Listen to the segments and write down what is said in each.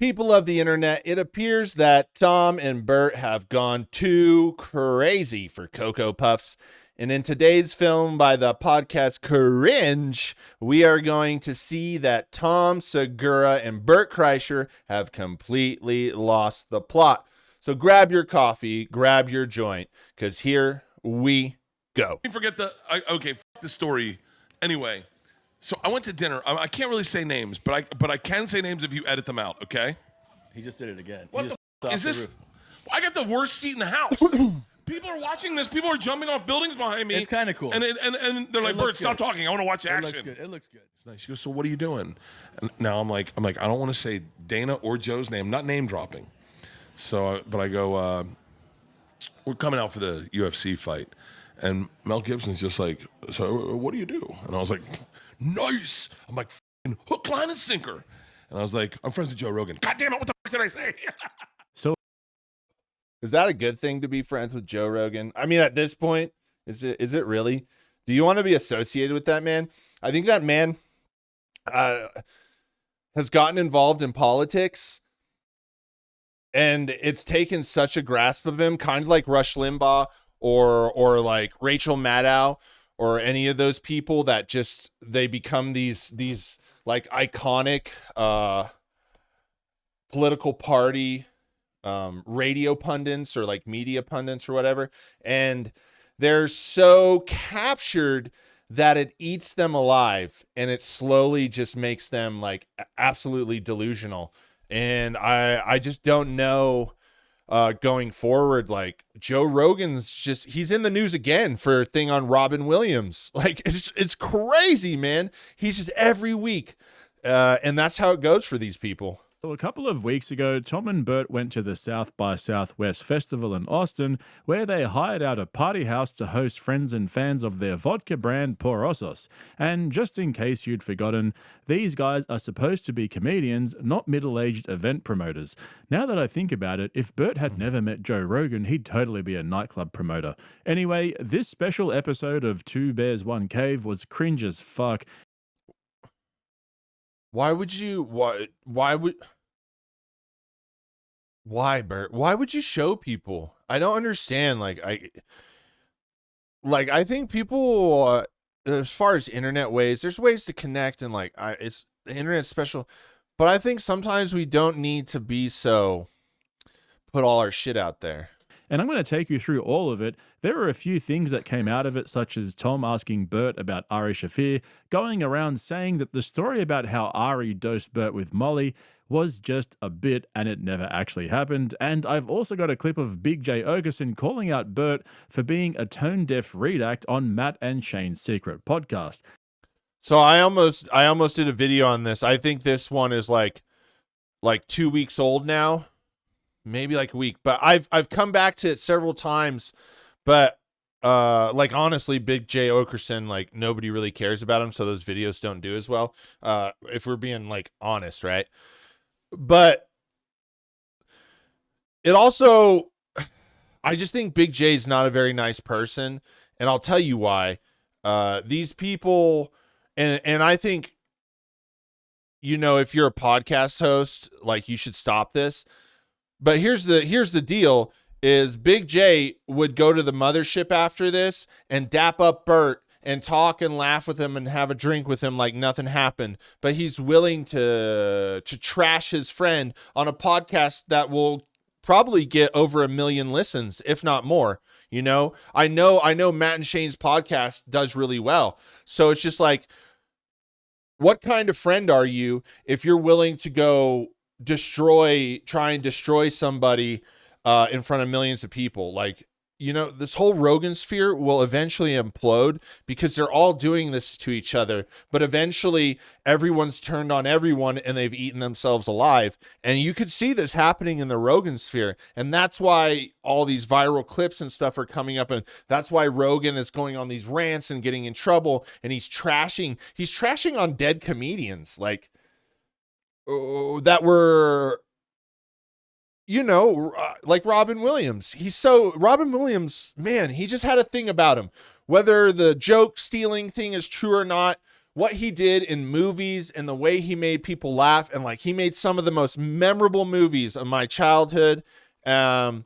People of the internet, it appears that Tom and Bert have gone too crazy for Cocoa Puffs. And in today's film by the podcast Cringe, we are going to see that Tom Segura and Bert Kreischer have completely lost the plot. So grab your coffee, grab your joint, because here we go. Forget the story. Anyway, so I went to dinner. I can't really say names, but I can say names if you edit them out. Okay. He just did it again. What the f- is this? I got the worst seat in the house. People are watching this. People are jumping off buildings behind me. It's kind of cool. And they're like, Bert, stop talking. I want to watch action. It looks good. It's nice. She goes, so what are you doing? And now I'm like, I don't want to say Dana or Joe's name. Not name dropping. So, but I go, we're coming out for the UFC fight. And Mel Gibson's just like, so what do you do? And I was like, nice. I'm like, hook, line, and sinker. And I was like, I'm friends with Joe Rogan. God damn it, what the fuck did I say? So, is that a good thing to be friends with Joe Rogan? I mean, at this point, is it really? Do you want to be associated with that man? I think that man has gotten involved in politics, and it's taken such a grasp of him, kind of like Rush Limbaugh or like Rachel Maddow or any of those people that just they become these like iconic political party radio pundits or like media pundits or whatever, and they're so captured that it eats them alive, and it slowly just makes them like absolutely delusional. And I just don't know going forward. Like Joe Rogan's he's in the news again for a thing on Robin Williams. Like it's crazy, man. He's just every week. And that's how it goes for these people. So a couple of weeks ago, Tom and Bert went to the South by Southwest Festival in Austin, where they hired out a party house to host friends and fans of their vodka brand Porosos. And just in case you'd forgotten, these guys are supposed to be comedians, not middle-aged event promoters. Now that I think about it, if Bert had never met Joe Rogan, he'd totally be a nightclub promoter. Anyway, this special episode of Two Bears, One Cave was cringe as fuck. Why, Bert? Why would you show people? I don't understand. I think people, as far as internet ways, there's ways to connect, and it's the internet's special, but I think sometimes we don't need to be so put all our shit out there. And I'm going to take you through all of it. There were a few things that came out of it, such as Tom asking Bert about Ari Shaffir, going around saying that the story about how Ari dosed Bert with Molly was just a bit and it never actually happened. And I've also got a clip of Big Jay Oakerson calling out Bert for being a tone-deaf redact on Matt and Shane's secret podcast. So I almost did a video on this. I think this one is like 2 weeks old now. Maybe like a week, but I've come back to it several times, but honestly, Big Jay Oakerson, like nobody really cares about him, so those videos don't do as well. If we're being like honest, right? But it also, I just think Big Jay's not a very nice person, and I'll tell you why. These people, and I think, if you're a podcast host, like you should stop this. But here's the deal is Big J would go to the mothership after this and dap up Bert and talk and laugh with him and have a drink with him like nothing happened. But he's willing to trash his friend on a podcast that will probably get over 1 million listens, if not more. I know Matt and Shane's podcast does really well. So it's just like, what kind of friend are you if you're willing to go try and destroy somebody in front of millions of people? This whole Rogan sphere will eventually implode because they're all doing this to each other, but eventually everyone's turned on everyone and they've eaten themselves alive. And you could see this happening in the Rogan sphere, and that's why all these viral clips and stuff are coming up, and that's why Rogan is going on these rants and getting in trouble, and he's trashing on dead comedians that were, like Robin Williams. Robin Williams, man, he just had a thing about him. Whether the joke stealing thing is true or not, what he did in movies and the way he made people laugh, and like he made some of the most memorable movies of my childhood. And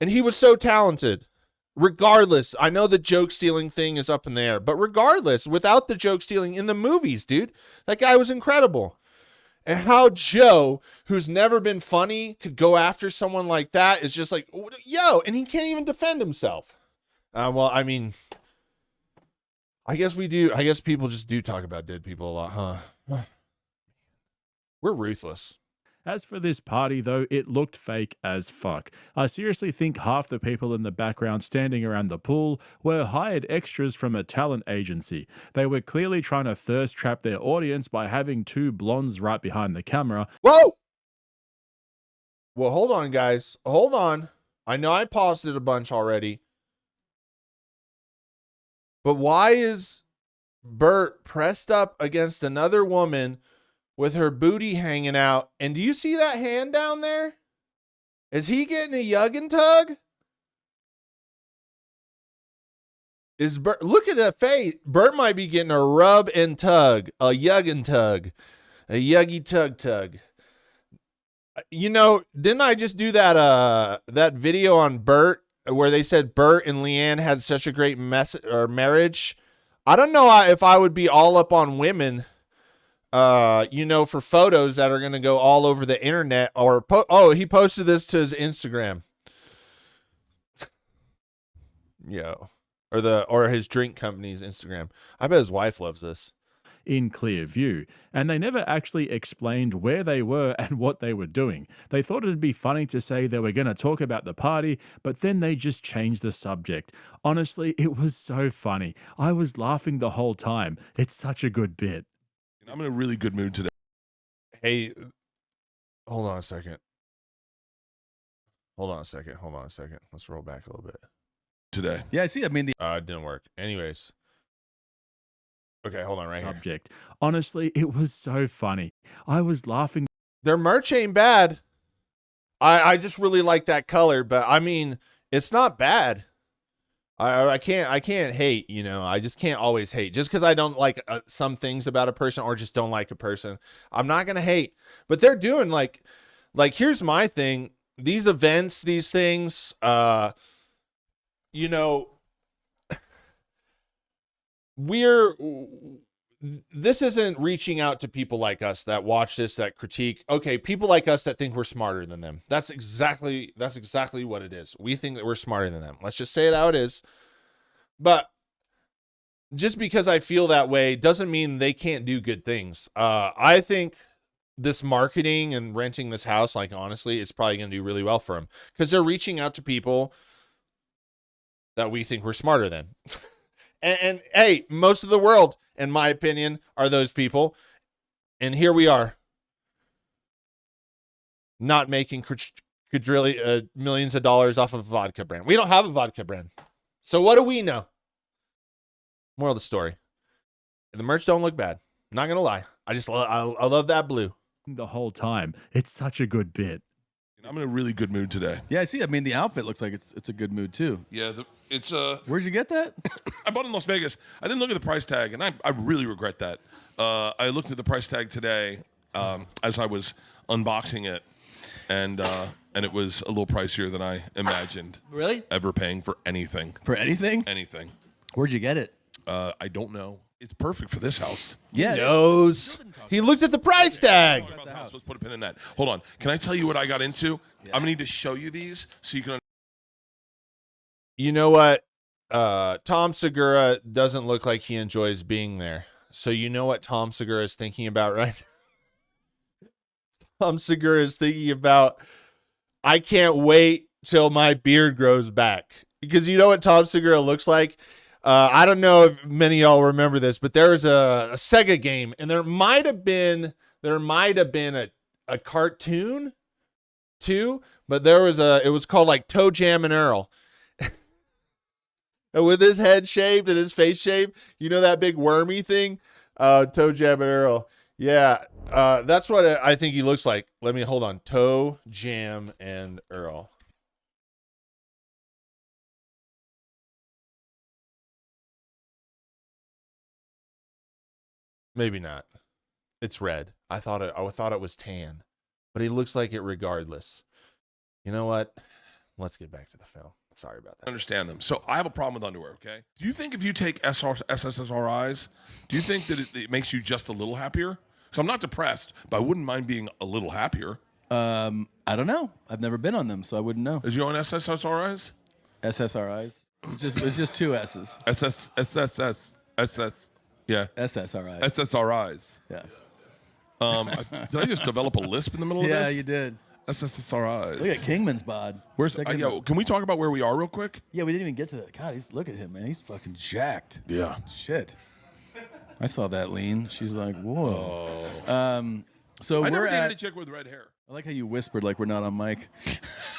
he was so talented. Regardless, I know the joke stealing thing is up in the air, but regardless, without the joke stealing in the movies, dude, that guy was incredible. And how Joe, who's never been funny, could go after someone like that is just like, yo, and he can't even defend himself. Well, I mean, I guess we do. I guess people just do talk about dead people a lot, huh? We're ruthless. As for this party, though, it looked fake as fuck. I seriously think half the people in the background standing around the pool were hired extras from a talent agency. They were clearly trying to thirst trap their audience by having two blondes right behind the camera. Whoa! Well, hold on, guys. Hold on. I know I paused it a bunch already. But why is Bert pressed up against another woman with her booty hanging out? And do you see that hand down there? Is he getting a yug and tug? Is Bert, look at that face. Bert might be getting a rub and tug, a yug and tug, a yuggy tug tug. You know, didn't I just do that video on Bert where they said Bert and Leanne had such a great marriage? I don't know if I would be all up on women, for photos that are going to go all over the internet, or he posted this to his Instagram. Yo, or his drink company's Instagram. I bet his wife loves this. In clear view, and they never actually explained where they were and what they were doing. They thought it'd be funny to say they were going to talk about the party, but then they just changed the subject. Honestly, it was so funny. I was laughing the whole time. It's such a good bit. I'm in a really good mood today. Hey, hold on a second. Hold on a second. Let's roll back a little bit. Today. Yeah, I see. I mean, It didn't work. Anyways. Okay, hold on right here. Subject. Honestly, it was so funny. I was laughing. Their merch ain't bad. I just really like that color, but I mean, it's not bad. I can't hate, I just can't always hate. Just because I don't like some things about a person or just don't like a person, I'm not going to hate. But they're doing like here's my thing. These events, these things, this isn't reaching out to people like us that watch this, that critique. Okay, people like us that think we're smarter than them. That's exactly what it is. We think that we're smarter than them. Let's just say it how it is. But just because I feel that way doesn't mean they can't do good things. I think this marketing and renting this house, like honestly, it's probably going to do really well for them because they're reaching out to people that we think we're smarter than. And hey, most of the world, in my opinion, are those people. And here we are, not making millions of dollars off of a vodka brand. We don't have a vodka brand. So what do we know? Moral of the story. The merch don't look bad. I'm not going to lie. I love that blue. The whole time. It's such a good bit. I'm in a really good mood today. yeah, I see. I mean, the outfit looks like it's a good mood too. Yeah, it's Where'd you get that? I bought it in Las Vegas. I didn't look at the price tag, and I really regret that. I looked at the price tag today as I was unboxing it, and it was a little pricier than I imagined. Really? Ever paying for anything. For anything? Anything. Where'd you get it? I don't know. It's perfect for this house. Yeah. He knows. He looked at the price tag. Talking about the house. Let's put a pin in that. Hold on. Can I tell you what I got into? I'm going to need to show you these so you can. You know what? Tom Segura doesn't look like he enjoys being there. So you know what Tom Segura is thinking about, right? Tom Segura is thinking about, I can't wait till my beard grows back. Because you know what Tom Segura looks like? I don't know if many of y'all remember this, but there was a Sega game, and there might have been a cartoon too, but it was called like Toe Jam and Earl. And with his head shaved and his face shaved, you know that big wormy thing? Toe Jam and Earl. Yeah, that's what I think he looks like. Hold on. Toe Jam and Earl. Maybe not. It's red. I thought it was tan, but he looks like it regardless. You know what? Let's get back to the film. Sorry about that. Understand them. So I have a problem with underwear, okay? Do you think if you take SSRIs, do you think that it makes you just a little happier? So I'm not depressed, but I wouldn't mind being a little happier. I don't know. I've never been on them, so I wouldn't know. Is you on SSRIs? SSRIs. It's just two S's. Yeah. SSRIs. SSRIs. Yeah. Did I just develop a lisp in the middle of Yeah, this? you did. SSRIs. Look at Kingman's bod. Where's Check him yo? out. Can we talk about where we are real quick? Yeah, we didn't even get to that. God, look at him, man. He's fucking jacked. Yeah. Shit. I saw that lean. She's like, whoa. So I we're never dated at. a chick with red hair. I like how you whispered like we're not on mic.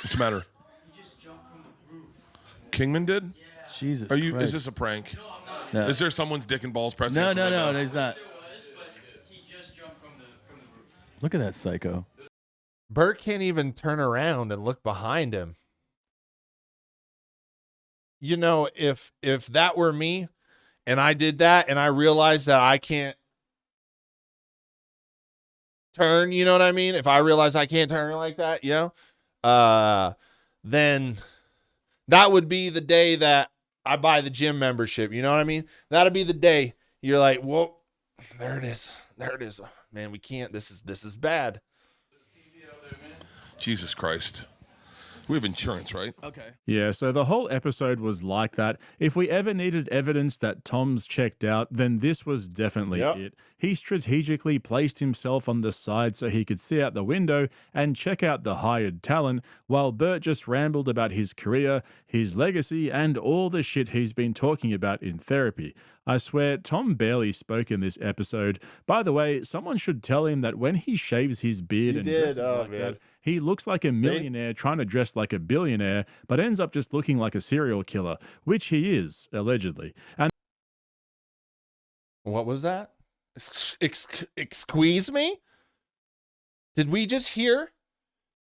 What's the matter? Kingman did? Jesus Are you? Christ. Is this a prank? No. Is there someone's dick and balls pressing? No, against the no, window? he's not. Look at that psycho. Bert can't even turn around and look behind him. You know, if that were me and I did that and I realized that I can't turn, you know what I mean? If I realize I can't turn like that, then that would be the day that I buy the gym membership. You know what I mean? That'd be the day you're like, whoa, there it is. There it is. Man, we can't. This is bad. Jesus Christ. We have insurance, right? Okay. Yeah, so the whole episode was like that. If we ever needed evidence that Tom's checked out, then this was definitely it. He strategically placed himself on the side so he could see out the window and check out the hired talent, while Bert just rambled about his career, his legacy, and all the shit he's been talking about in therapy. I swear, Tom barely spoke in this episode. By the way, someone should tell him that when he shaves his beard and dresses like that, he looks like a millionaire trying to dress like a billionaire, but ends up just looking like a serial killer, which he is, allegedly. And What was that? Excuse me? Did we just hear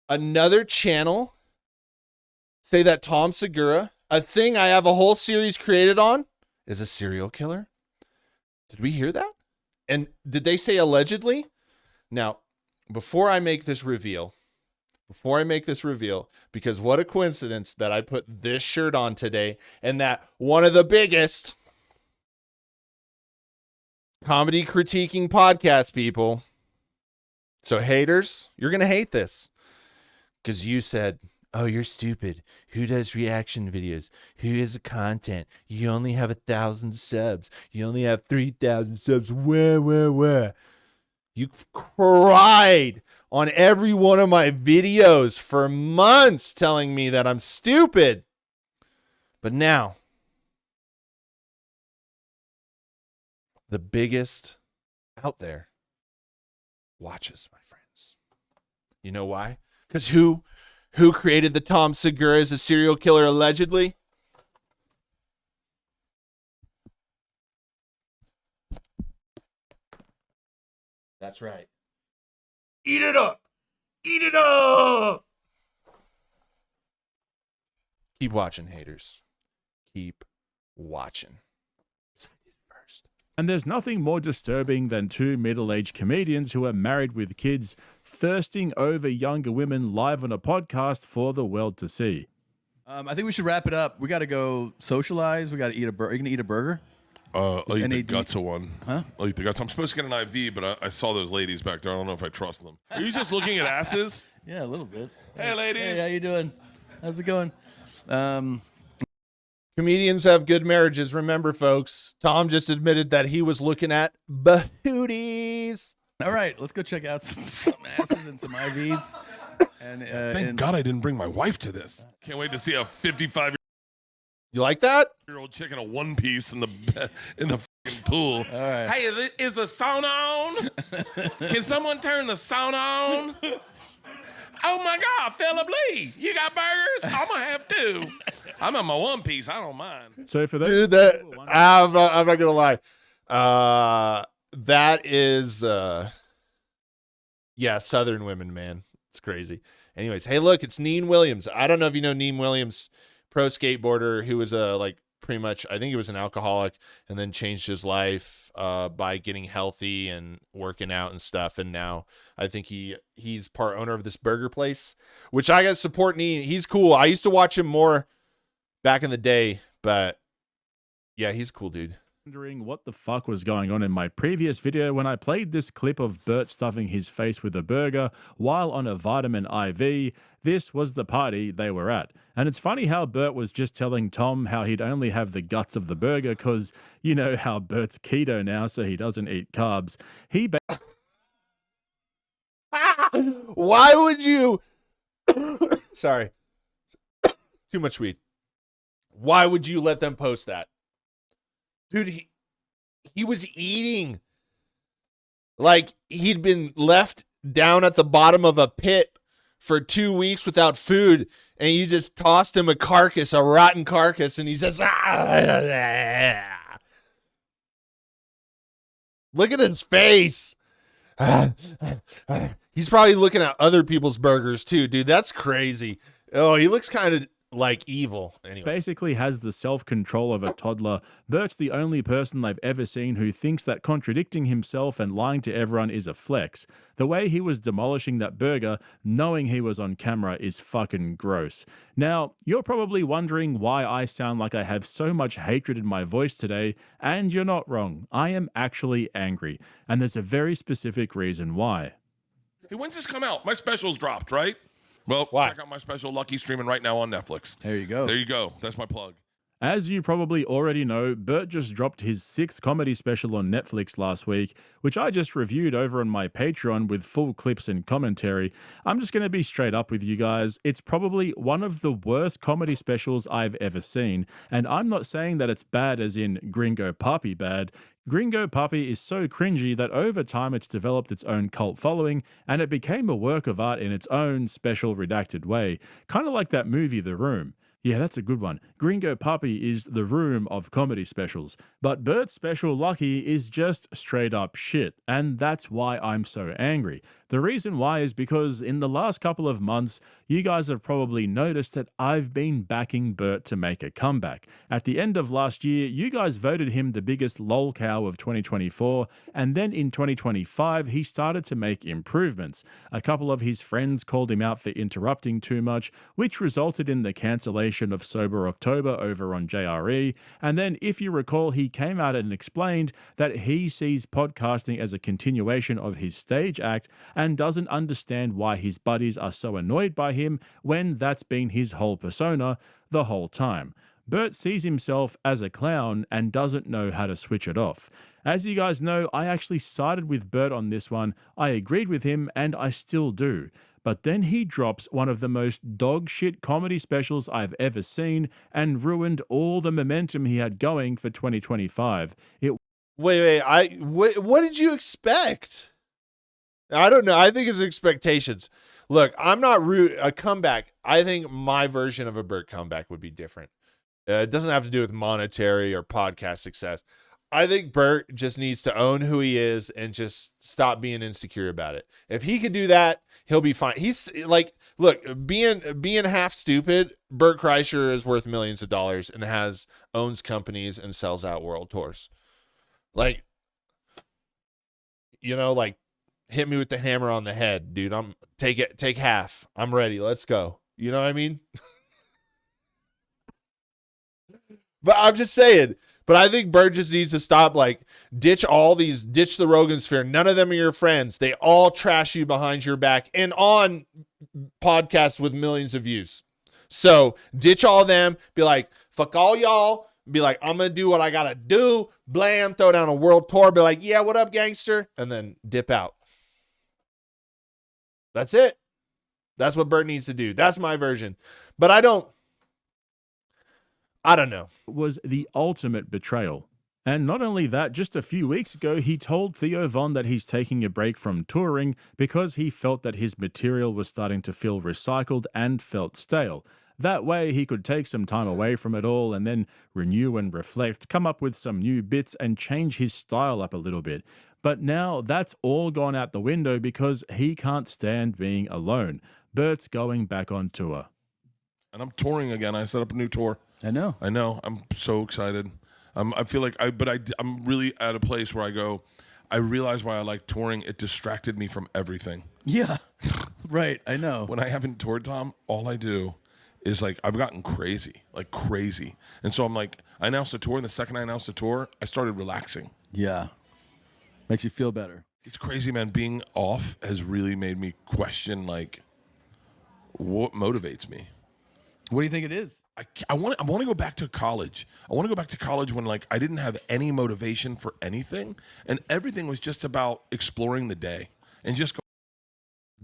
another channel say that Tom Segura, a thing I have a whole series created on, is a serial killer? Did we hear that? And did they say allegedly? Now, before I make this reveal, because what a coincidence that I put this shirt on today and that one of the biggest comedy critiquing podcast people. So haters, you're going to hate this because you said, oh, you're stupid. Who does reaction videos? Who has content? You only have 1,000 subs. You only have 3,000 subs. Where? You cried on every one of my videos for months telling me that I'm stupid. But now, the biggest out there watches, my friends. You know why? Because who created the Tom Segura as a serial killer allegedly? That's right. Eat it up. Eat it up. Keep watching, haters. Keep watching. And there's nothing more disturbing than two middle-aged comedians who are married with kids thirsting over younger women live on a podcast for the world to see. I think we should wrap it up. We got to go socialize. We got to eat a burger. Are you going to eat a burger? I'll eat the NAD guts of one. Huh? I'll eat the guts. I'm supposed to get an IV, but I saw those ladies back there. I don't know if I trust them. Are you just looking at asses? Yeah, a little bit. Hey, ladies. Hey, how you doing? How's it going? Comedians have good marriages. Remember, folks, Tom just admitted that he was looking at bahooties. All right, let's go check out some asses and some IVs. And Thank God I didn't bring my wife to this. Can't wait to see a 55-year-old You like that? chick in a one piece in the fucking pool. All right. Hey, is the sauna on? Can someone turn the sauna on? Oh my God, Philip Lee, you got burgers? I'm gonna have two. I'm in my one piece. I don't mind. So for those Dude, that I'm not gonna lie. That is Southern women, man. It's crazy. Anyways, hey, look, it's Neen Williams. I don't know if you know Neen Williams, pro skateboarder who was pretty much, I think he was an alcoholic and then changed his life by getting healthy and working out and stuff. And now I think he's part owner of this burger place, which I got support. He's cool. I used to watch him more back in the day, but yeah, he's a cool dude. Wondering what the fuck was going on in my previous video when I played this clip of Bert stuffing his face with a burger while on a vitamin IV. This was the party they were at. And it's funny how Bert was just telling Tom how he'd only have the guts of the burger because you know how Bert's keto now, so he doesn't eat carbs. Why would you? Sorry. Too much weed. Why would you let them post that? Dude, he was eating like he'd been left down at the bottom of a pit for 2 weeks without food, and you just tossed him a carcass, a rotten carcass, and he says, look at his face. He's probably looking at other people's burgers too, dude. That's crazy. Oh, he looks kind of like evil. Anyway. Basically has the self-control of a toddler. Bert's the only person I've ever seen who thinks that contradicting himself and lying to everyone is a flex. The way he was demolishing that burger, knowing he was on camera, is fucking gross. Now, you're probably wondering why I sound like I have so much hatred in my voice today, and you're not wrong. I am actually angry, and there's a very specific reason why. Hey, when's this come out? My special's dropped, right? Well, check out my special, Lucky, streaming right now on Netflix. There you go. There you go. That's my plug. As you probably already know, Bert just dropped his 6th comedy special on Netflix last week, which I just reviewed over on my Patreon with full clips and commentary. I'm just going to be straight up with you guys. It's probably one of the worst comedy specials I've ever seen, and I'm not saying that it's bad as in Gringo Puppy bad. Gringo Puppy is so cringy that over time it's developed its own cult following, and it became a work of art in its own special redacted way, kind of like that movie The Room. Yeah, that's a good one. Gringo Puppy is the Room of comedy specials. But Bert's special Lucky is just straight up shit, and that's why I'm so angry. The reason why is because in the last couple of months, you guys have probably noticed that I've been backing Bert to make a comeback. At the end of last year, you guys voted him the biggest lol cow of 2024, and then in 2025, he started to make improvements. A couple of his friends called him out for interrupting too much, which resulted in the cancellation of Sober October over on JRE, and then, if you recall, he came out and explained that he sees podcasting as a continuation of his stage act and doesn't understand why his buddies are so annoyed by him when that's been his whole persona the whole time. Bert sees himself as a clown and doesn't know how to switch it off. As you guys know, I actually sided with Bert on this one. I agreed with him, and I still do. But then he drops one of the most dog shit comedy specials I've ever seen and ruined all the momentum he had going for 2025. What did you expect? I don't know. I think it's expectations. Look, I'm not a comeback. I think my version of a Bert comeback would be different. It doesn't have to do with monetary or podcast success. I think Bert just needs to own who he is and just stop being insecure about it. If he could do that, he'll be fine. He's like, look, being half stupid, Bert Kreischer is worth millions of dollars and owns companies and sells out world tours. Like, like, hit me with the hammer on the head, dude. Take half. I'm ready. Let's go. You know what I mean? But I'm just saying. But I think Bert just needs to stop, ditch the Rogan sphere. None of them are your friends. They all trash you behind your back and on podcasts with millions of views. So ditch all of them. Be like, fuck all y'all. Be like, I'm going to do what I got to do. Blam, throw down a world tour. Be like, yeah, what up, gangster? And then dip out. That's it. That's what Bert needs to do. That's my version. But I don't know. Was the ultimate betrayal. And not only that, just a few weeks ago, he told Theo Von that he's taking a break from touring because he felt that his material was starting to feel recycled and felt stale. That way, he could take some time away from it all and then renew and reflect, come up with some new bits and change his style up a little bit. But now that's all gone out the window because he can't stand being alone. Bert's going back on tour. And I'm touring again. I set up a new tour. I know. I'm so excited. I feel like I'm really at a place where I realize why I like touring. It distracted me from everything. Yeah. Right. I know. When I haven't toured, Tom, all I do is like, I've gotten crazy. And so I'm like, I announced a tour, and the second I announced a tour, I started relaxing. Yeah. Makes you feel better. It's crazy, man. Being off has really made me question, like, what motivates me. What do you think it is? I want to go back to college. I want to go back to college when, like, I didn't have any motivation for anything, and everything was just about exploring the day and just go.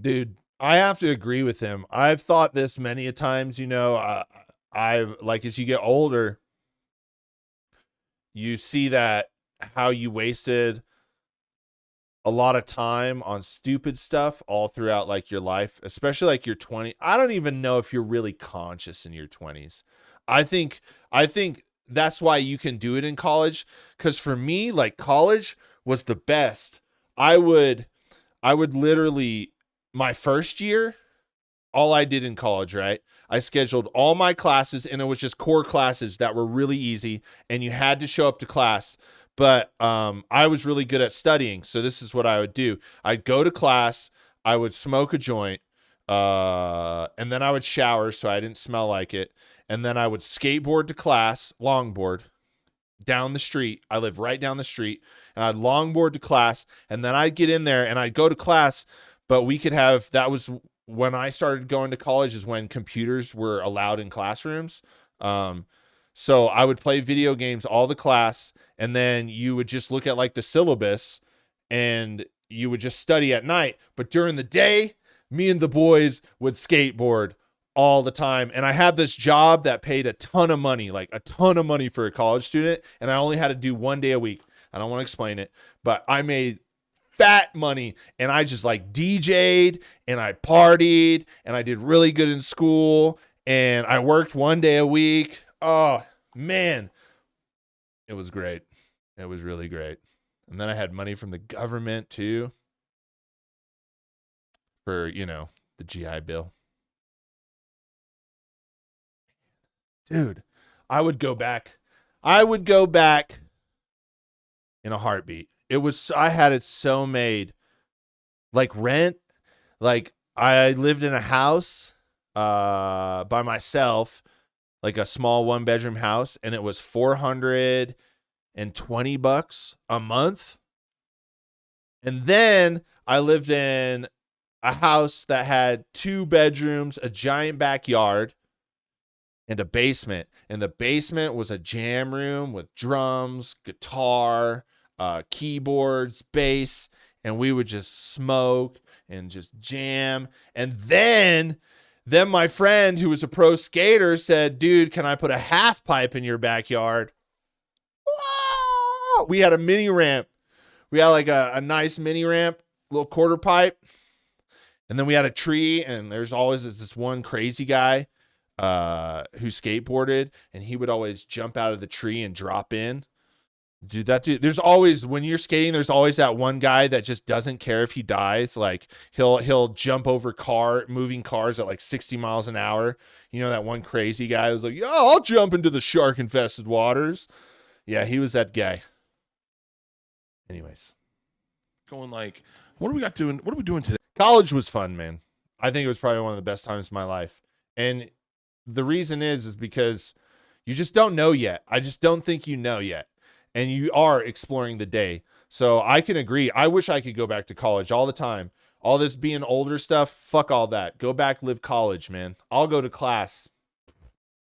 Dude, I have to agree with him. I've thought this many a times, you know, I've like, as you get older, you see that how you wasted a lot of time on stupid stuff all throughout like your life, especially like your 20s. I don't even know if you're really conscious in your 20s. I think that's why you can do it in college. Cause for me, like, college was the best. I would literally, my first year, all I did in college, right? I scheduled all my classes, and it was just core classes that were really easy, and you had to show up to class. But I was really good at studying, so this is what I would do. I'd go to class, I would smoke a joint, and then I would shower so I didn't smell like it, and then I would skateboard to class, longboard, down the street. I live right down the street, and I'd longboard to class, and then I'd get in there, and I'd go to class, but we could have, that was when I started going to college, is when computers were allowed in classrooms. So I would play video games all the class, and then you would just look at like the syllabus, and you would just study at night. But during the day, me and the boys would skateboard all the time. And I had this job that paid a ton of money, like a ton of money for a college student. And I only had to do 1 day a week. I don't want to explain it, but I made fat money, and I just like DJ'd, and I partied, and I did really good in school, and I worked 1 day a week. Oh man, it was great. It was really great. And then I had money from the government too for, you know, the GI Bill. Dude, I would go back in a heartbeat. I had it so made. Like rent, like I lived in a house by myself, like a small 1-bedroom house, and it was $420 a month. And then I lived in a house that had 2 bedrooms, a giant backyard, and a basement. And the basement was a jam room with drums, guitar, keyboards, bass, and we would just smoke and just jam. And then my friend, who was a pro skater, said, dude, can I put a half pipe in your backyard? Whoa! We had a mini ramp. We had like a nice mini ramp, little quarter pipe. And then we had a tree, and there's always this one crazy guy who skateboarded, and he would always jump out of the tree and drop in. Dude, there's always, when you're skating, there's always that one guy that just doesn't care if he dies. Like he'll jump over moving cars at like 60 miles an hour. You know, that one crazy guy who's like, yeah, I'll jump into the shark infested waters. Yeah, he was that guy. Anyways. Going like, what are we doing today? College was fun, man. I think it was probably one of the best times of my life. And the reason is because you just don't know yet. I just don't think you know yet. And you are exploring the day. So I can agree. I wish I could go back to college all the time. All this being older stuff, fuck all that. Go back, live college, man. I'll go to class.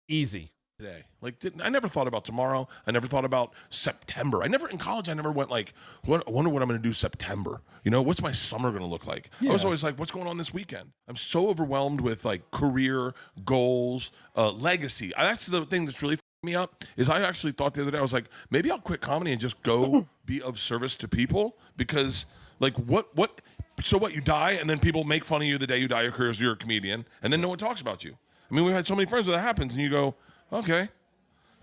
Easy. Today. Like, I never thought about tomorrow. I never thought about September. In college, I never went like, I wonder what I'm going to do September. You know, what's my summer going to look like? Yeah. I was always like, what's going on this weekend? I'm so overwhelmed with like career, goals, legacy. That's the thing that's really me up, is I actually thought the other day, I was like, maybe I'll quit comedy and just go be of service to people, because like so what, you die and then people make fun of you the day you die, because you're a comedian, and then no one talks about you. I mean, we've had so many friends where that happens, and you go, okay,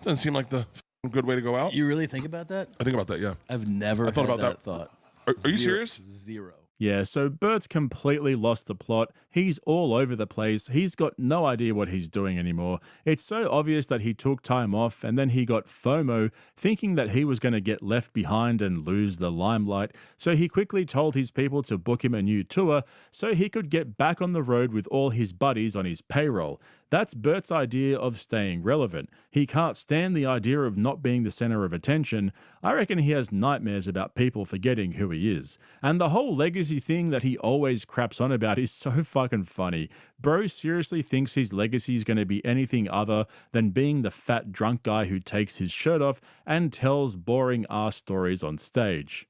doesn't seem like the good way to go out. You really think about that? I think about that, yeah. I've never thought about that thought. Are you serious? Zero. Yeah, so Bert's completely lost the plot. He's all over the place. He's got no idea what he's doing anymore. It's so obvious that he took time off and then he got FOMO, thinking that he was going to get left behind and lose the limelight. So he quickly told his people to book him a new tour so he could get back on the road with all his buddies on his payroll. That's Bert's idea of staying relevant. He can't stand the idea of not being the center of attention. I reckon he has nightmares about people forgetting who he is. And the whole legacy thing that he always craps on about is so fucking funny. Bro seriously thinks his legacy is going to be anything other than being the fat drunk guy who takes his shirt off and tells boring ass stories on stage.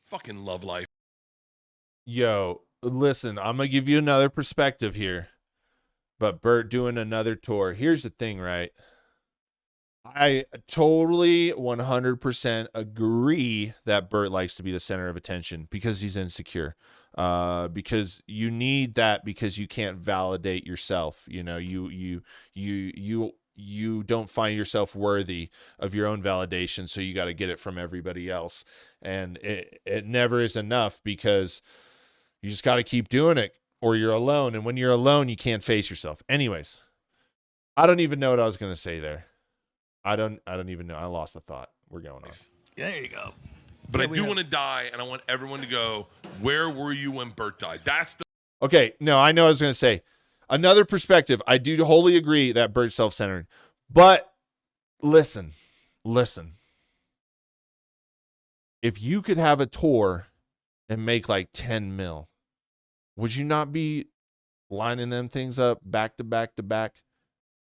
Fucking love life. Yo, listen, I'm going to give you another perspective here. But Bert doing another tour. Here's the thing, right? I totally 100% agree that Bert likes to be the center of attention because he's insecure. Because you need that because you can't validate yourself. You know, you don't find yourself worthy of your own validation, so you got to get it from everybody else. And it never is enough because you just got to keep doing it. Or you're alone, and when you're alone, you can't face yourself. Anyways, I don't even know what I was gonna say there. I don't even know. I lost the thought. We're going on. There you go. But I do want to die, and I want everyone to go, where were you when Bert died? That's the... Okay, no, I know what I was gonna say. Another perspective. I do wholly agree that Bert's self-centered. But listen. If you could have a tour and make like 10 mil, would you not be lining them things up back to back to back?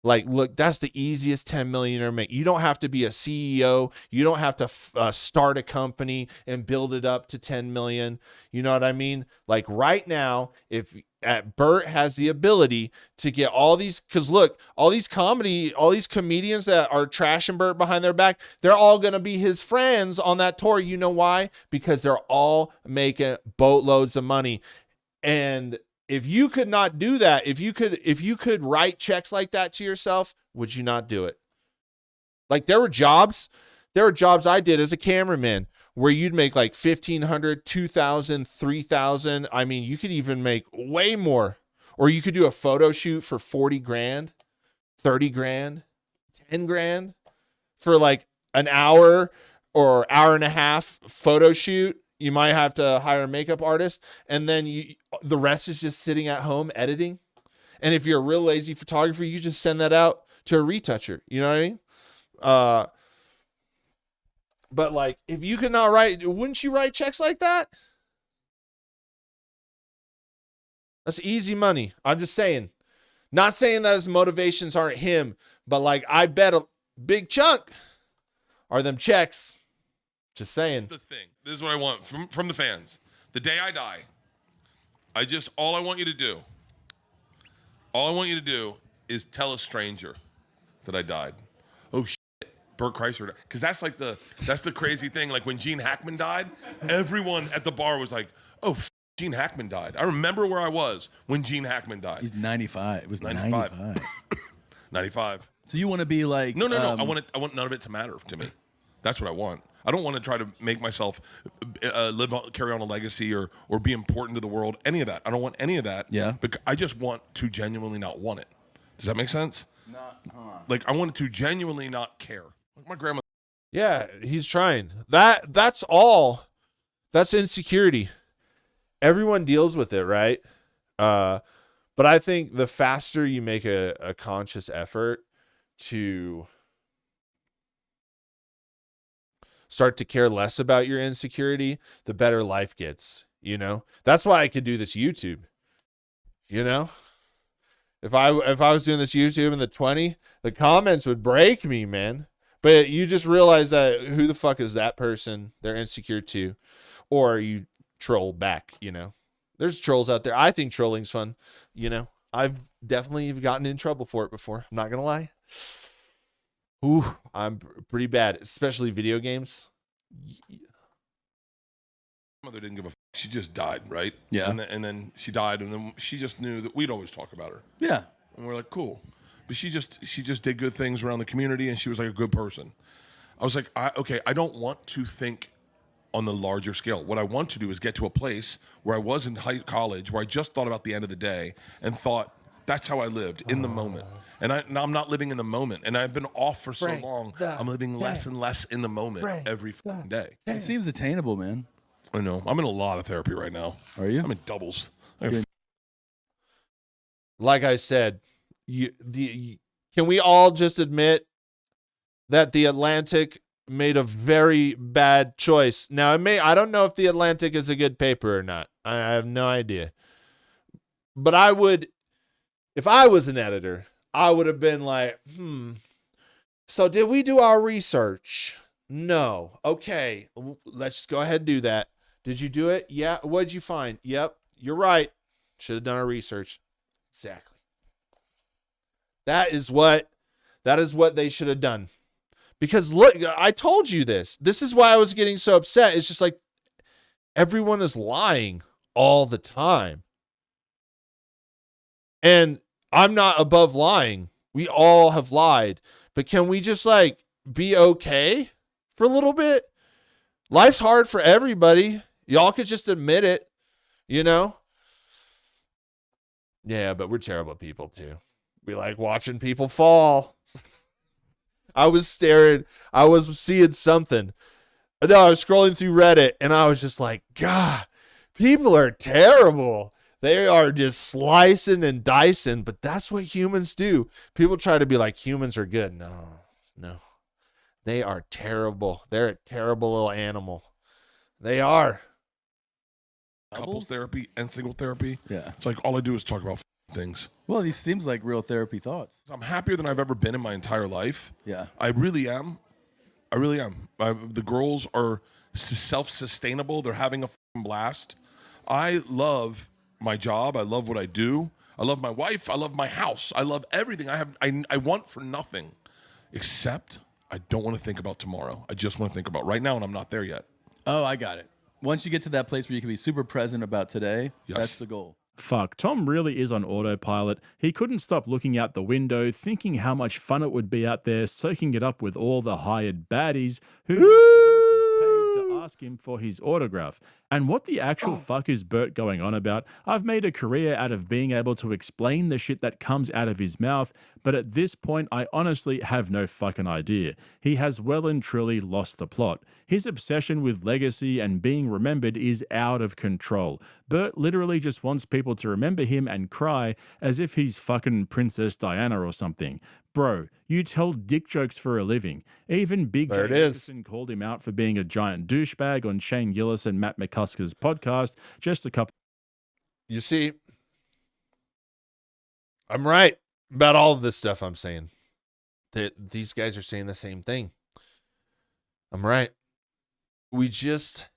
Like, look, that's the easiest 10 million to make. You don't have to be a CEO. You don't have to start a company and build it up to 10 million. You know what I mean? Like right now, if Bert has the ability to get all these, because look, all these comedians that are trashing Bert behind their back, they're all going to be his friends on that tour. You know why? Because they're all making boatloads of money. And if you could not do that, if you could write checks like that to yourself, would you not do it? Like there were jobs I did as a cameraman where you'd make like $1,500, $2,000, $3,000. I mean, you could even make way more. Or you could do a photo shoot for 40 grand, 30 grand, 10 grand for like an hour or hour and a half photo shoot. You might have to hire a makeup artist, and then the rest is just sitting at home editing. And if you're a real lazy photographer, you just send that out to a retoucher. You know what I mean? But like, if you could not write, wouldn't you write checks like that? That's easy money. I'm just saying. Not saying that his motivations aren't him, but like, I bet a big chunk are them checks. Just saying. The thing. This is what I want from the fans. The day I die, all I want you to do is tell a stranger that I died. Oh shit, Bert Kreischer died. Because that's the crazy thing. Like when Gene Hackman died, everyone at the bar was like, oh, Gene Hackman died. I remember where I was when Gene Hackman died. He's 95. It was 95. 95. So you want to be like... No. I want none of it to matter to me. That's what I want. I don't want to try to make myself carry on a legacy or be important to the world. Any of that. I don't want any of that. Yeah. But I just want to genuinely not want it. Does that make sense? Like I want to genuinely not care. Like my grandma. Yeah, he's trying. That's all. That's insecurity. Everyone deals with it, right? But I think the faster you make a conscious effort to start to care less about your insecurity, the better life gets, you know? That's why I could do this YouTube, you know? If I was doing this YouTube in the 20, the comments would break me, man. But you just realize that who the fuck is that person? They're insecure too. Or you troll back, you know? There's trolls out there. I think trolling's fun, you know? I've definitely gotten in trouble for it before. I'm not going to lie. Ooh, I'm pretty bad, especially video games. Mother didn't give a fuck. She just died, right? Yeah. And then she died, and then she just knew that we'd always talk about her. Yeah. And we're like, cool. But she just did good things around the community, and she was like a good person. I was like, I don't want to think on the larger scale. What I want to do is get to a place where I was in college, where I just thought about the end of the day and thought that's how I lived in the moment. And now I'm not living in the moment, and I've been off for so long. I'm living less and less in the moment every fucking day. It seems attainable, man. I know. I'm in a lot of therapy right now. Are you? I'm in doubles. Like I said, can we all just admit that the Atlantic made a very bad choice? Now, I don't know if the Atlantic is a good paper or not. I have no idea. But I would, if I was an editor, I would have been like, so did we do our research? No. Okay, let's just go ahead and do that. Did you do it? Yeah. What'd you find? Yep, you're right. Should have done our research. Exactly. That is what they should have done. Because look, I told you this. This is why I was getting so upset. It's just like everyone is lying all the time. And I'm not above lying. We all have lied. But can we just like be okay for a little bit? Life's hard for everybody. Y'all could just admit it, you know? Yeah, but we're terrible people too. We like watching people fall. I was seeing something. No, I was scrolling through Reddit and I was just like, God, people are terrible. They are just slicing and dicing, but that's what humans do. People try to be like, humans are good. No. They are terrible. They're a terrible little animal. They are. Couples therapy and single therapy. Yeah. It's like all I do is talk about things. Well, these seems like real therapy thoughts. I'm happier than I've ever been in my entire life. Yeah. I really am. The girls are self-sustainable. They're having a blast. I love my job. I love what I do. I love my wife. I love my house. I love everything. I want for nothing except I don't want to think about tomorrow. I just want to think about right now, and I'm not there yet. Oh, I got it. Once you get to that place where you can be super present about today, Yes. that's the goal. Fuck, Tom really is on autopilot. He couldn't stop looking out the window, thinking how much fun it would be out there, soaking it up with all the hired baddies who paid to ask him for his autograph. And what the actual fuck is Bert going on about? I've made a career out of being able to explain the shit that comes out of his mouth, but at this point, I honestly have no fucking idea. He has well and truly lost the plot. His obsession with legacy and being remembered is out of control. Bert literally just wants people to remember him and cry as if he's fucking Princess Diana or something. Bro, you tell dick jokes for a living. Even Big Jay Oakerson called him out for being a giant douchebag on Shane Gillis and Matt McCuskey's podcast just a couple. You see, I'm right about all of this stuff I'm saying. These guys are saying the same thing. I'm right. We just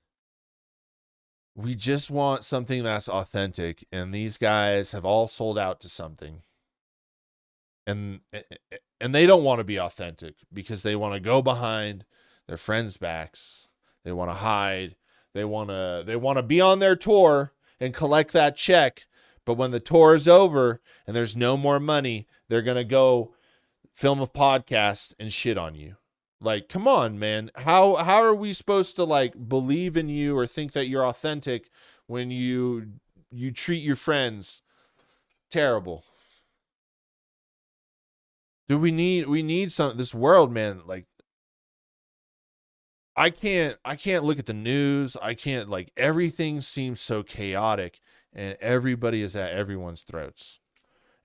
want something that's authentic, and these guys have all sold out to something. And they don't want to be authentic because they want to go behind their friends' backs. They want to hide. They want to be on their tour and collect that check. But when the tour is over and there's no more money, they're going to go film a podcast and shit on you. Like, come on, man. How are we supposed to like believe in you or think that you're authentic when you treat your friends terrible? Dude, we need some this world, man. Like, I can't look at the news. I can't, like, everything seems so chaotic and everybody is at everyone's throats.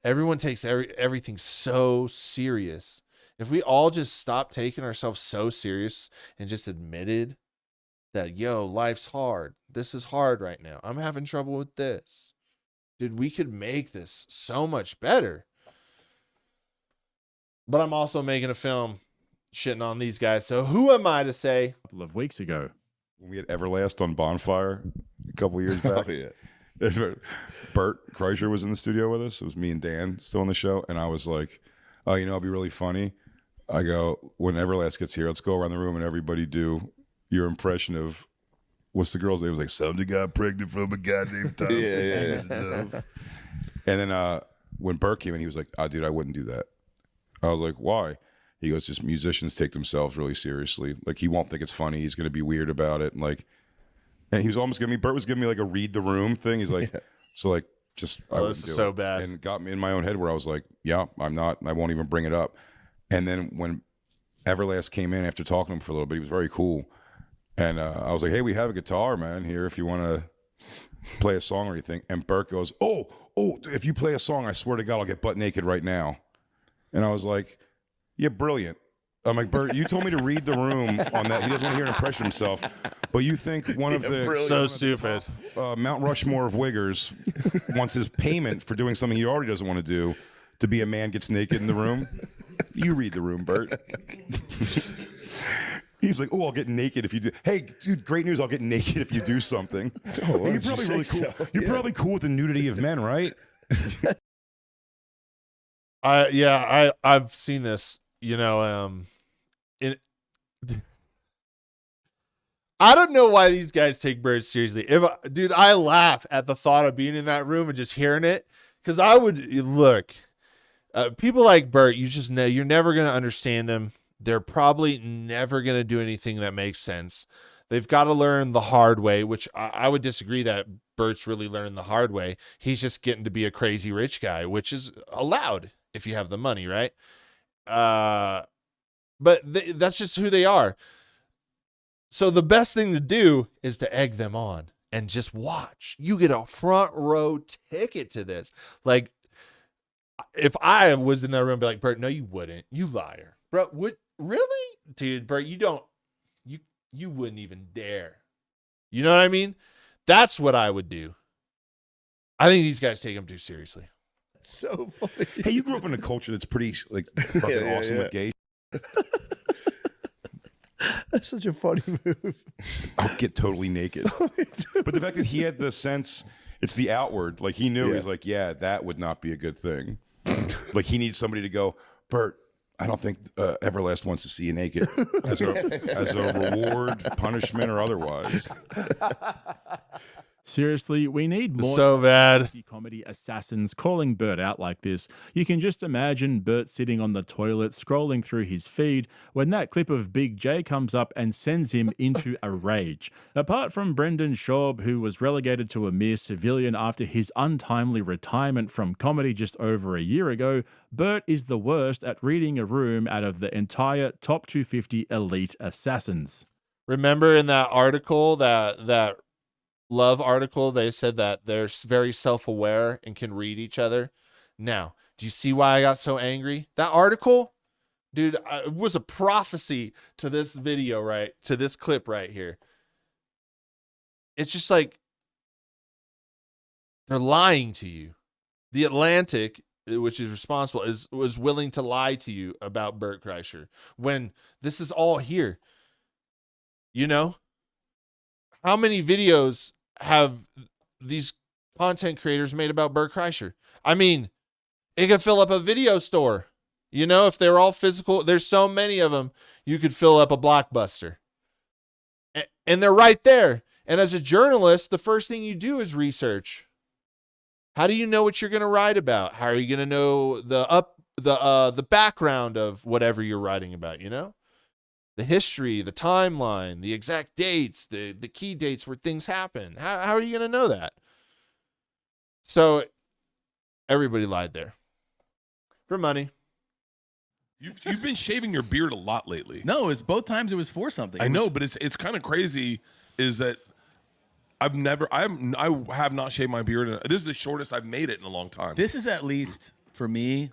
Everyone takes everything so serious. If we all just stopped taking ourselves so serious and just admitted that, yo, life's hard. This is hard right now. I'm having trouble with this. Dude, we could make this so much better. But I'm also making a film shitting on these guys. So who am I to say? A couple of weeks ago. When we had Everlast on Bonfire a couple years back. Oh, yeah. Bert Kreischer was in the studio with us. It was me and Dan still on the show. And I was like, oh, you know, it'd be really funny. I go, when Everlast gets here, let's go around the room and everybody do your impression of, what's the girl's name? It was like, somebody got pregnant from a goddamn time. Yeah. And then when Bert came in, he was like, oh, dude, I wouldn't do that. I was like, why? He goes, just musicians take themselves really seriously. Like, he won't think it's funny. He's going to be weird about it. And like, And he was almost giving me, Bert was giving me like a read the room thing. He's like, so like, just, I wouldn't this do is so it. bad. And it got me in my own head where I was like, yeah, I'm not, I won't even bring it up. And then when Everlast came in after talking to him for a little bit, he was very cool. And I was like, hey, we have a guitar, man, here if you want to play a song or anything. And Bert goes, oh, if you play a song, I swear to God, I'll get butt naked right now. And I was like, yeah, brilliant. I'm like, Bert, you told me to read the room on that. He doesn't want to hear an impression of himself. But you think one of the So stupid. Mount Rushmore of wiggers wants his payment for doing something he already doesn't want to do to be a man gets naked in the room? You read the room, Bert. He's like, oh, I'll get naked if you do. Hey, dude, great news. I'll get naked if you do something. Oh, You're probably really cool. You're probably cool with the nudity of men, right? I've seen this, you know, I don't know why these guys take Bert seriously. Dude, I laugh at the thought of being in that room and just hearing it, because I would look. People like Bert, you just know you're never going to understand them. They're probably never going to do anything that makes sense. They've got to learn the hard way, which I would disagree that Bert's really learning the hard way. He's just getting to be a crazy rich guy, which is allowed if you have the money, right? But that's just who they are. So the best thing to do is to egg them on and just watch. You get a front row ticket to this. Like, if I was in that room, I'd be like, Bert, no, you wouldn't. You liar. Bro, really? Dude, Bert, you wouldn't even dare. You know what I mean? That's what I would do. I think these guys take them too seriously. So funny. Hey, you grew up in a culture that's pretty like fucking awesome with gay. That's such a funny move. I'll get totally naked. But the fact that he had the sense, it's the outward. Like he knew, he's like, yeah, that would not be a good thing. Like he needs somebody to go, Bert, I don't think Everlast wants to see you naked as a reward, punishment, or otherwise. Seriously, we need more So bad. comedy assassins calling Bert out like this. You can just imagine Bert sitting on the toilet scrolling through his feed when that clip of Big J comes up and sends him into a rage. Apart from Brendan Schaub, who was relegated to a mere civilian after his untimely retirement from comedy just over a year ago, Bert is the worst at reading a room out of the entire top 250 elite assassins. Remember in that article, that Love article, they said that they're very self-aware and can read each other. Now, do you see why I got so angry? That article, dude, it was a prophecy to this video, right? To this clip right here. It's just like they're lying to you. The Atlantic, which is responsible, was willing to lie to you about Bert Kreischer when this is all here. You know? How many videos have these content creators made about Bert Kreischer? I mean, it could fill up a video store. You know, if they're all physical, there's so many of them, you could fill up a Blockbuster. And they're right there. And as a journalist, the first thing you do is research. How do you know what you're going to write about? How are you going to know the background of whatever you're writing about, you know? The history, the timeline, the exact dates, the key dates where things happen. How are you going to know that? So everybody lied there. For money. You've been shaving your beard a lot lately. No, it's both times it was for something. I know, but it's kind of crazy is that I have not shaved my beard. This is the shortest I've made it in a long time. This is at least, for me,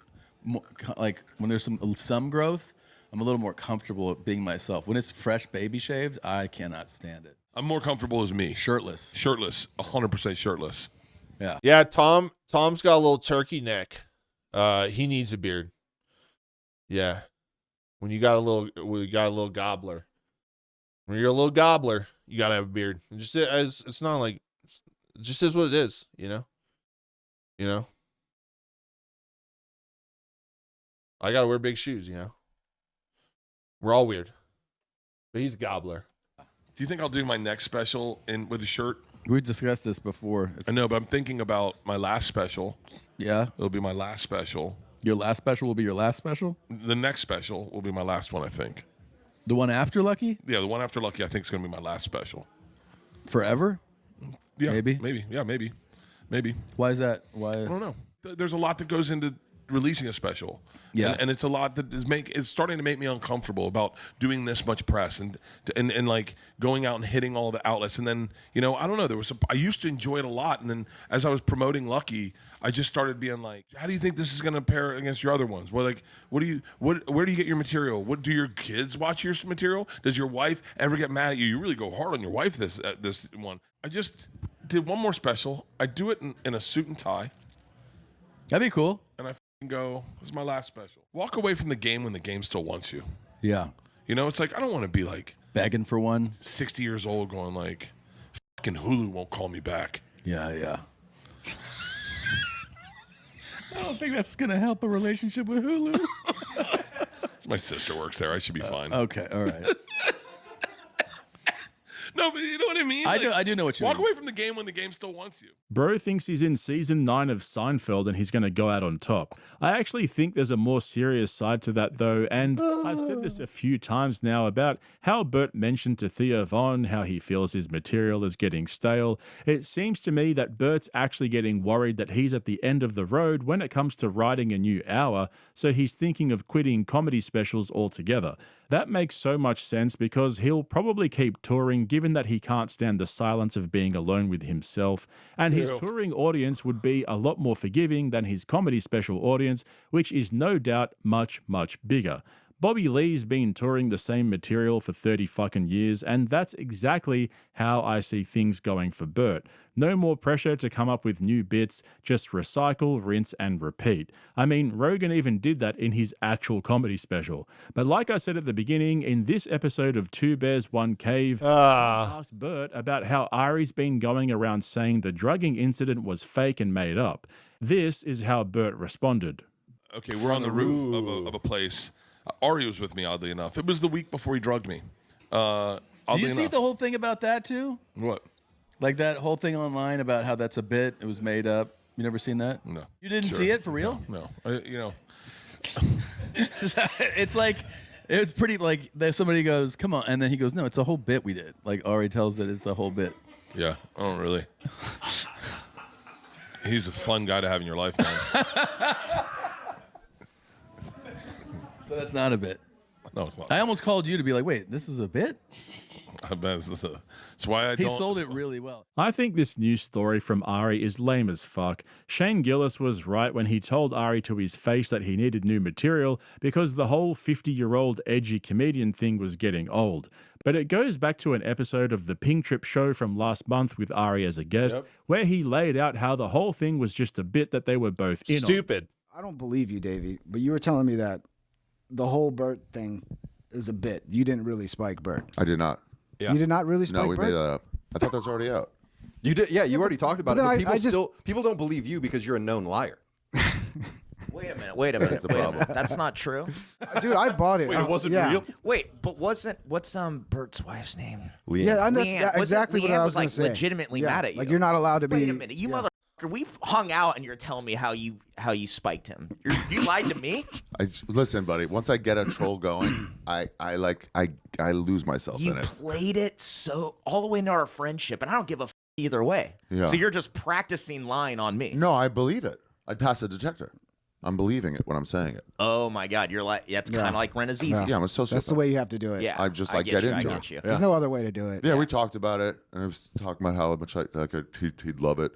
like when there's some growth, I'm a little more comfortable being myself. When it's fresh baby shaved, I cannot stand it. I'm more comfortable as me. Shirtless. 100% shirtless. Yeah. Yeah, Tom's got a little turkey neck. He needs a beard. Yeah. When you got a little gobbler. When you're a little gobbler, you gotta have a beard. It's not like, it just is what it is, you know? You know? I gotta wear big shoes, you know? We're all weird. But he's a gobbler. Do you think I'll do my next special with a shirt? We discussed this before. I know, but I'm thinking about my last special. Yeah. It'll be my last special. Your last special will be your last special? The next special will be my last one, I think. The one after Lucky? Yeah, the one after Lucky, I think, is going to be my last special. Forever? Yeah, Maybe. Maybe. Why is that? Why? I don't know. There's a lot that goes into releasing a special. Yeah. And it's a lot that is starting to make me uncomfortable about doing this much press and like going out and hitting all the outlets. And then, I don't know, I used to enjoy it a lot. And then as I was promoting Lucky, I just started being like, how do you think this is going to pair against your other ones? Well, like, where do you get your material? What do your kids watch your material? Does your wife ever get mad at you? You really go hard on your wife this one. I just did one more special. I do it in a suit and tie. That'd be cool. And I go, this is my last special. Walk away from the game when the game still wants you. Yeah. It's like, I don't want to be like Begging for one. 60 years old going like, fucking Hulu won't call me back. Yeah. I don't think that's going to help a relationship with Hulu. My sister works there. I should be fine. Okay, all right. No, but you know what I mean? I do know what you walk mean. away from the game when the game still wants you. Bro thinks he's in season 9 of Seinfeld and he's going to go out on top. I actually think there's a more serious side to that though, and I've said this a few times now about how Bert mentioned to Theo Von how he feels his material is getting stale. It seems to me that Bert's actually getting worried that he's at the end of the road when it comes to writing a new hour, so he's thinking of quitting comedy specials altogether. That makes so much sense because he'll probably keep touring given that he can't stand the silence of being alone with himself, and his touring audience would be a lot more forgiving than his comedy special audience, which is no doubt much, much bigger. Bobby Lee's been touring the same material for 30 fucking years, and that's exactly how I see things going for Bert. No more pressure to come up with new bits, just recycle, rinse, and repeat. I mean, Rogan even did that in his actual comedy special. But like I said at the beginning, in this episode of Two Bears, One Cave, I asked Bert about how Ari's been going around saying the drugging incident was fake and made up. This is how Bert responded. Okay, we're on the roof of a place. Ari was with me, oddly enough. It was the week before he drugged me. Did you see the whole thing about that too? What? Like that whole thing online about how that's a bit, it was made up. You never seen that? No. You didn't see it for real? No. It's like, it's pretty like somebody goes, come on. And then he goes, no, it's a whole bit we did. Like Ari tells that it's a whole bit. Yeah, I don't really. He's a fun guy to have in your life, man. So that's not a bit. No, it's not. I almost called you to be like, wait, this is a bit? That's why He sold it really well. I think this news story from Ari is lame as fuck. Shane Gillis was right when he told Ari to his face that he needed new material because the whole 50-year-old edgy comedian thing was getting old. But it goes back to an episode of the Ping Trip show from last month with Ari as a guest, where he laid out how the whole thing was just a bit that they were both in on. Stupid. I don't believe you, Davey, but you were telling me that the whole Bert thing is a bit. You didn't really spike Bert. I did not. You did not really spike No, we Bert? made that up. I thought that was already out. You did, yeah. You already talked about it. then But people don't believe you because you're a known liar. Wait a minute. That's the problem. That's not true. Dude, I bought it. Wait, it wasn't yeah. real? Wait, but what's Bert's wife's name? Yeah, I know Leanne. that's exactly what Leanne I was was going like to say. legitimately Yeah, mad at you. Like you're not allowed to be. Wait a minute, you motherfucker. We've hung out and you're telling me how you spiked him. You lied to me? Listen, buddy. Once I get a troll going, I lose myself You in it. played it so all the way into our friendship, and I don't give a either way. Yeah. So you're just practicing lying on me. No, I believe it. I'd pass a detector. I'm believing it when I'm saying it. Oh my God, you're like that's kind of like Renazizi. Yeah, I'm a sociopath. That's the way you have to do it. Yeah, I just I like get you, into I it. get you. There's no other way to do it. Yeah, we talked about it, and I was talking about how much he'd love it,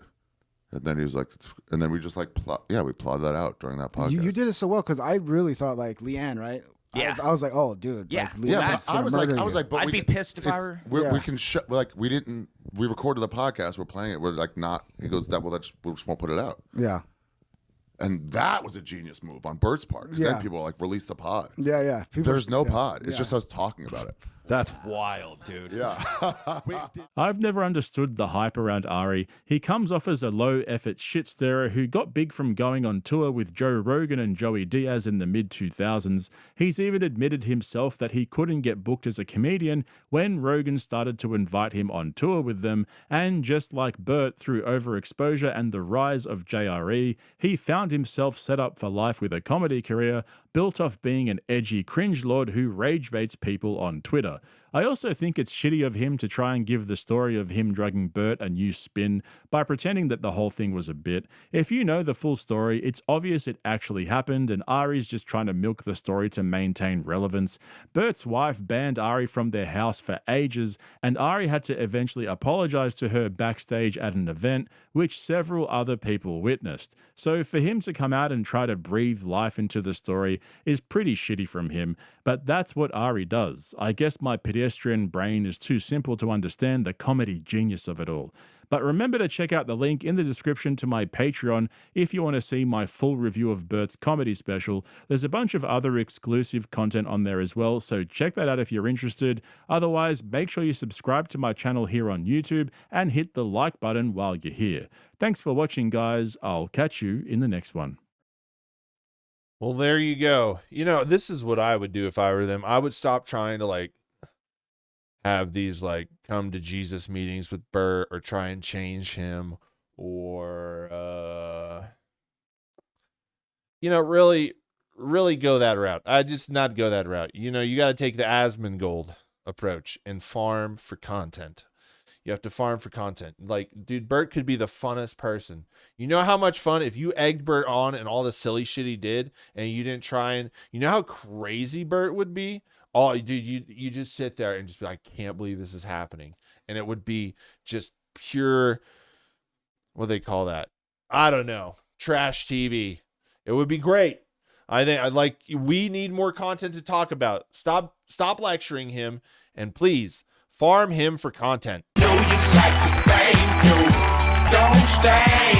and then he was like, and then we just like we plotted that out during that podcast. You did it so well because I really thought like Leanne, right? Yeah. I was like, oh, dude. Yeah. Like, Yeah, Leanne's but I gonna was like, murder you. but I'd be pissed if I were. We can we recorded the podcast. We're playing it. We're like not. He goes that. Well, we just won't put it out. Yeah. And that was a genius move on Bert's part. Because Yeah. then people are like, release the pod. Yeah. There's no pod. It's just us talking about it. That's wild, dude. Yeah. I've never understood the hype around Ari. He comes off as a low-effort shit stirrer who got big from going on tour with Joe Rogan and Joey Diaz in the mid-2000s. He's even admitted himself that he couldn't get booked as a comedian when Rogan started to invite him on tour with them, and just like Bert, through overexposure and the rise of JRE, he found himself set up for life with a comedy career built off being an edgy cringe lord who rage baits people on Twitter. either. I also think it's shitty of him to try and give the story of him drugging Bert a new spin by pretending that the whole thing was a bit. If you know the full story, it's obvious it actually happened, and Ari's just trying to milk the story to maintain relevance. Bert's wife banned Ari from their house for ages, and Ari had to eventually apologize to her backstage at an event, which several other people witnessed. So for him to come out and try to breathe life into the story is pretty shitty from him, but that's what Ari does. I guess my pedestrian brain is too simple to understand the comedy genius of it all. But remember to check out the link in the description to my Patreon if you want to see my full review of Bert's comedy special. There's a bunch of other exclusive content on there as well, so check that out if you're interested. Otherwise, make sure you subscribe to my channel here on YouTube and hit the like button while you're here. Thanks for watching, guys. I'll catch you in the next one. Well, there you go. You know, this is what I would do if I were them. I would stop trying to like have these like come to Jesus meetings with Bert or try and change him or you know, really go that route. I just not go that route. You know, you got to take the Asmongold approach and farm for content. You have to farm for content. Like, dude, Bert could be the funnest person. You know how much fun if you egged Bert on and all the silly shit he did and you didn't try and, you know how crazy Bert would be? Oh, dude, you just sit there and just be like, I can't believe this is happening. And it would be just pure, what do they call that? I don't know. Trash TV. It would be great. I think I'd like, we need more content to talk about. Stop lecturing him and please farm him for content. Know you like to bang, no, don't stay.